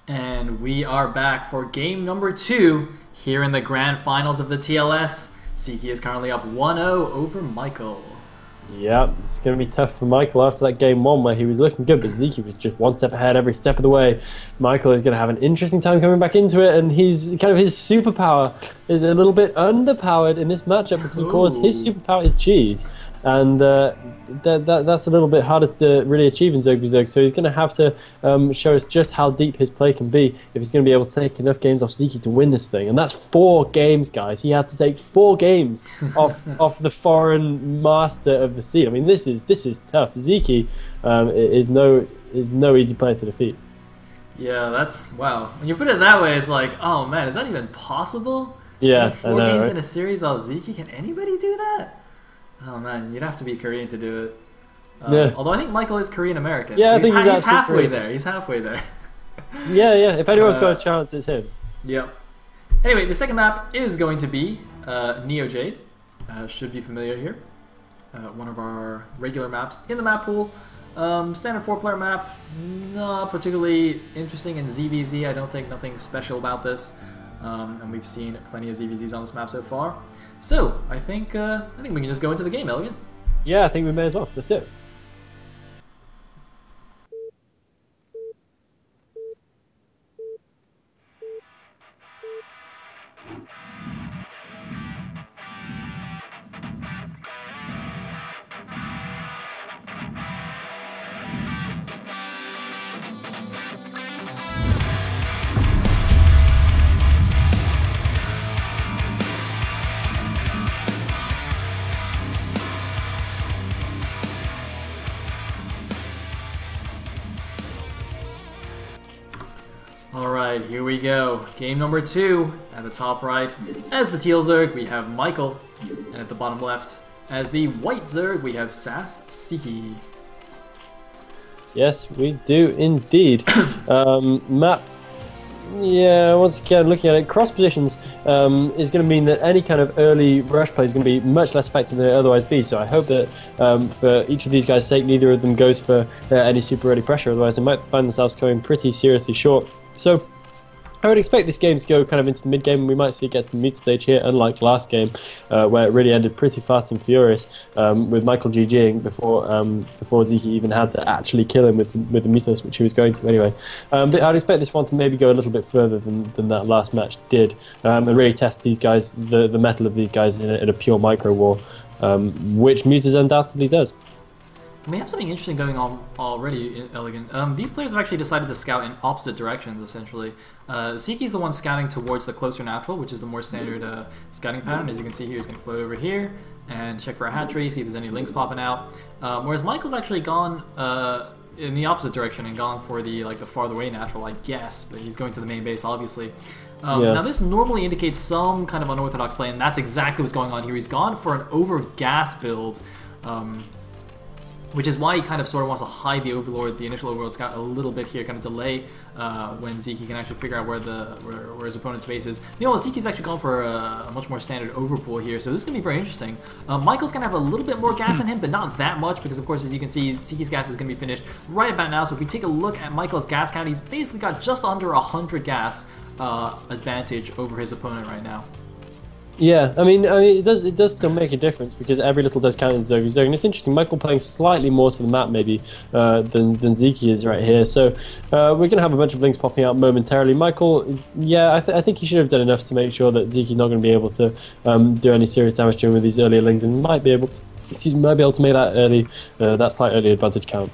And we are back for game number 2 here in the grand finals of the TLS. Sziky is currently up 1-0 over Michael. Yeah, it's going to be tough for Michael after that game 1 where he was looking good, but Sziky was just one step ahead every step of the way. Michael is going to have an interesting time coming back into it, and his superpower is a little bit underpowered in this matchup because, of course, his superpower is cheese. And that's a little bit harder to really achieve in Zog v Zog, so he's going to have to show us just how deep his play can be if he's going to be able to take enough games off Sziky to win this thing. And that's 4 games, guys. He has to take 4 games off the foreign master of the sea. I mean, this is tough. Sziky is no easy player to defeat. Yeah, that's wow. When you put it that way, it's like, oh man, is that even possible? Yeah, 4 games right? in a series off Sziky. Can anybody do that? Oh man, you'd have to be Korean to do it. Yeah. Although I think Michael is Korean American. Yeah, so I think he's halfway Korean. there. He's halfway there. Yeah. If anyone's got a chance, it's him. Yep. Anyway, the second map is going to be Neo Jade. Should be familiar here. One of our regular maps in the map pool. Standard 4-player map. Not particularly interesting in ZVZ. I don't think nothing special about this. And we've seen plenty of ZVZs on this map so far. So I think we can just go into the game, Elegant. Yeah, I think we may as well. Let's do it. Alright, here we go. Game number 2. At the top right, as the teal Zerg, we have Michael. And at the bottom left, as the white Zerg, we have Sziky. Yes, we do indeed. Map. Yeah, once again, looking at it, cross positions is going to mean that any kind of early rush play is going to be much less effective than it otherwise be. So I hope that for each of these guys' sake, neither of them goes for any super early pressure. Otherwise, they might find themselves coming pretty seriously short. So I would expect this game to go kind of into the mid-game, and we might see it get to the mid stage here, unlike last game, where it really ended pretty fast and furious, with Michael GGing before Sziky even had to actually kill him with the Mythos, which he was going to anyway. But I'd expect this one to maybe go a little bit further than that last match did, and really test these guys, the mettle of these guys in a pure micro war, which Muses undoubtedly does. We have something interesting going on already, Elegant. These players have actually decided to scout in opposite directions, essentially. Sziky's the one scouting towards the closer natural, which is the more standard scouting pattern. As you can see here, he's going to float over here and check for a hatchery, see if there's any links popping out. Whereas Michael's actually gone in the opposite direction and gone for the farther away natural, I guess, but he's going to the main base, obviously. Now this normally indicates some kind of unorthodox play, and that's exactly what's going on here. He's gone for an over-gas build, which is why he kind of sort of wants to hide the Overlord, the initial Overlord scout, a little bit here, kind of delay when Sziky can actually figure out where his opponent's base is. You know, Sziky's actually gone for a much more standard overpool here, so this is going to be very interesting. Michael's going to have a little bit more gas in him, but not that much, because of course, as you can see, Sziky's gas is going to be finished right about now. So if we take a look at Michael's gas count, he's basically got just under 100 gas advantage over his opponent right now. Yeah, I mean, it does still make a difference because every little does count in Zog v Zog, and it's interesting. Michael playing slightly more to the map maybe than Sziky is right here. So we're gonna have a bunch of links popping out momentarily. Michael, yeah, I think he should have done enough to make sure that Sziky's not going to be able to do any serious damage to him with these earlier links, and might be able to make that slight early advantage count.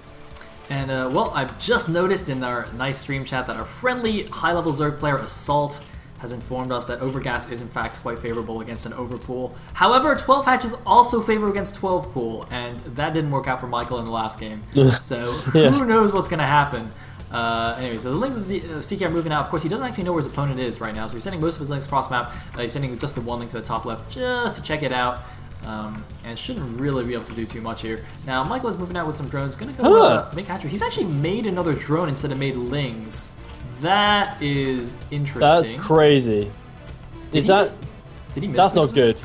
And well, I've just noticed in our nice stream chat that our friendly high-level Zerg player Assault has informed us that overgas is in fact quite favorable against an overpool. However, 12 hatch is also favorable against 12 pool, and that didn't work out for Michael in the last game. So who knows what's going to happen. Anyway, so the links of Sziky are moving out. Of course, he doesn't actually know where his opponent is right now, so he's sending most of his links cross map. He's sending just the one link to the top left just to check it out. And shouldn't really be able to do too much here. Now, Michael is moving out with some drones. Gonna go make hatchery. He's actually made another drone instead of made lings. That is interesting. That's crazy. Did he miss That's not good.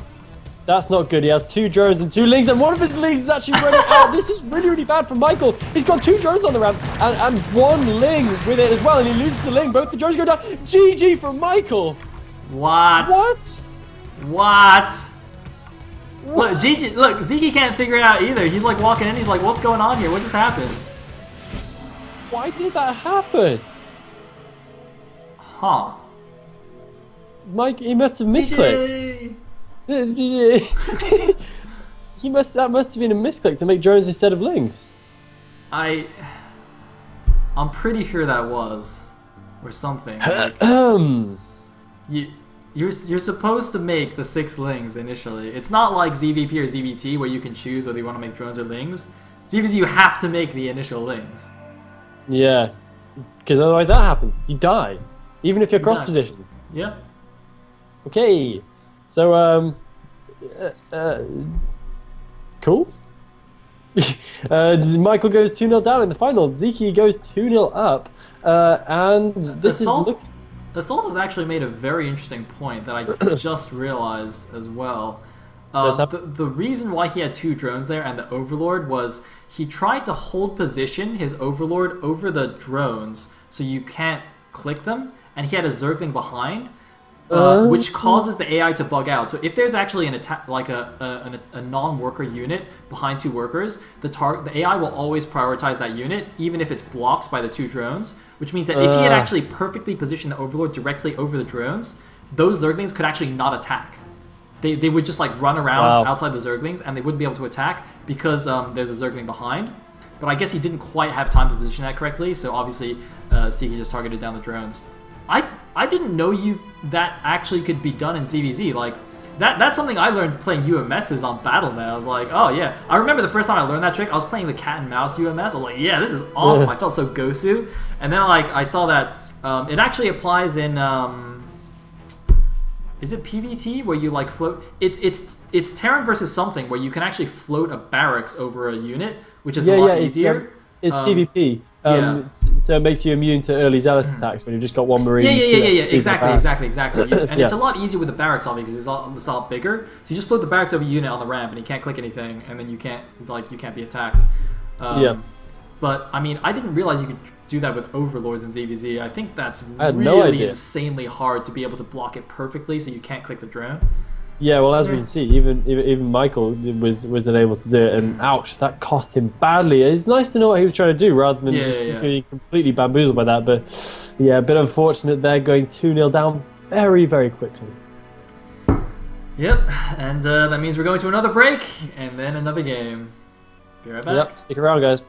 That's not good. He has 2 drones and 2 lings, and one of his lings is actually running out. This is really, really bad for Michael. He's got 2 drones on the ramp and 1 ling with it as well, and he loses the ling. Both the drones go down. GG for Michael. What? What? What? Look, Sziky can't figure it out either. He's like walking in, he's like, what's going on here? What just happened? Why did that happen? Huh. Mike, he must have misclicked. That must have been a misclick to make drones instead of lings. I'm pretty sure that was. Or something. Like, you're supposed to make the 6 lings initially. It's not like ZVP or ZVT where you can choose whether you want to make drones or lings. ZVZ, you have to make the initial lings. Yeah, because otherwise that happens. You die, even if you're cross positions. Yeah. Okay, so cool. Michael goes 2-0 down in the final. Sziky goes 2-0 up, and this Assault has actually made a very interesting point that I just realized as well. The reason why he had 2 drones there and the Overlord was he tried to hold position his Overlord over the drones so you can't click them, and he had a Zergling behind, which causes the AI to bug out. So if there's actually an attack, like a non-worker unit behind 2 workers, the AI will always prioritize that unit, even if it's blocked by the 2 drones. Which means that if he had actually perfectly positioned the Overlord directly over the drones, those Zerglings could actually not attack. They would just like run around outside the Zerglings, and they wouldn't be able to attack because there's a Zergling behind. But I guess he didn't quite have time to position that correctly, so obviously Sziky just targeted down the drones. I didn't know that actually could be done in ZVZ. Like that's something I learned playing UMSs on BattleNet. I was like, oh yeah. I remember the first time I learned that trick, I was playing the cat and mouse UMS. I was like, yeah, this is awesome. I felt so Gosu. And then like I saw that it actually applies in is it PVT where you like float? It's Terran versus something where you can actually float a barracks over a unit, which is a lot easier. It's TVP. So it makes you immune to early Zealous attacks when you've just got 1 Marine. Yeah. Exactly. And it's a lot easier with the barracks, obviously, because it's a lot bigger. So you just float the barracks over a unit on the ramp, and you can't click anything, and then you can't be attacked. But I mean, I didn't realize you could do that with Overlords in ZVZ. I think that's really insanely hard to be able to block it perfectly, so you can't click the drone. Yeah, well, as we can see, even Michael was unable to do it, and ouch, that cost him badly. It's nice to know what he was trying to do rather than just being completely bamboozled by that. But yeah, a bit unfortunate there, going 2-0 down very, very quickly. Yep, and that means we're going to another break and then another game. Be right back. Yep, stick around, guys.